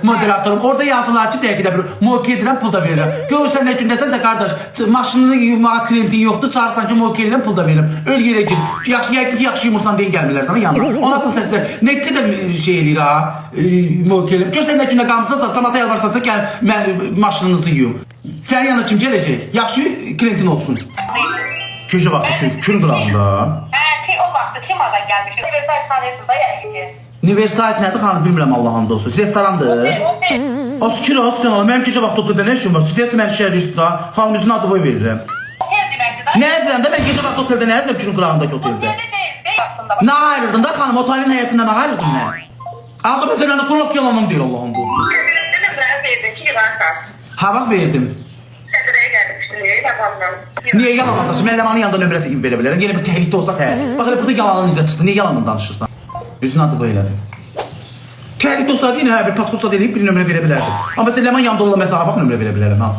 moderatorum. Orada yazılar ki dəqiqdə bir moke edirəm, pul da verirəm. Görürsən nə gündəsənsə qardaş, maşınının klientin yoxdur, çağırsan ki moke edirəm, pul da verirəm. Öl yerə gir. Yaxşı yumursan deyin gəlmirlər də yanına. Ona da səslə nə qədər şey eləyir ha, moke edirəm. Görürsən nə gündə qalmısan, samata yalvarsansa gəl maşınınızı yuyum. Sənin yanına kim gələcək? Yaxşı klientin olsun. Köşə vaxtı kül qırağında. O vaxtı kim adam gəlmiş? Universal tanıyırsınız da yəni ki. Universal nədir xanım, bilmirəm Allah'ın dostu. Restorandır. O sikir o sən ola. Mənim köşə vaxtı oteldə nə işim var? Stüdyası mən şəhərcisi da. Xanım üzünə adı boy verirəm. Otel deməkdir da. Nə əzirəm də mən köşə vaxtı oteldə nə əzirəm külün qırağındakı oteldə? Nə ayırdın da xanım, otelin həyatında nə ayırdın nə? Ağzı məsələni qulaq yalanım deyil Allah'ın dostu. Dedim mənə verdin ki, yılarsan. Ha bax verdim. Sədrəyə gəlmişsin, niyə yalandan? Niyə yalan danışır? Mən Ləmanın yanında nömrə çəkib verə bilərəm. Yenə bir təhlükdə olsa xəyr. Bax elə burada yalanın izə çıxdı. Niyə yalandan danışırsan? Üzünə adı boy elədim. Təhlükdə olsaydı yenə bir patrosa deyib bir nömrə verə bilərdim. Amma sən Ləman yanında olan məsələ bax nömrə verə bilərəm. Al.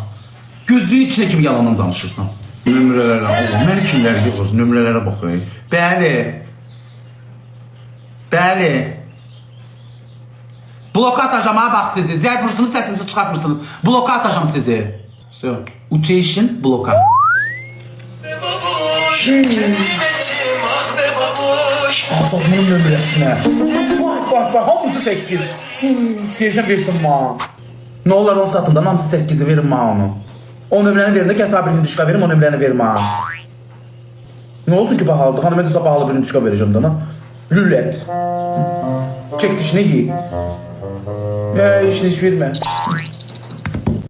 Gözlüyün içinə kimi yalandan danışırsan. Nömrələrə, Allah, məni kimlər yoxdur? Nömrələrə baxın. Bəli. Bəli. Bloka atacağım ha bax sizi. Zərf vursunuz, səsinizi çıxartmırsınız. Bloka atacağım sizi. So, uçayışın bloka. Asasının nömrəsinə. Bax, hamısı 8. Deyəcəm versin ma. Nə olar onu satın da, hamısı 8'i verin ma onu. O nömrəni verin də, kəs birini düşqa verim, o nömrəni verim ma. Nə olsun ki pahalıdır? Xanım edəsə pahalı birini düşqa verəcəm da. Lülət. Çək dişini giy. Ya işini hiç vermə.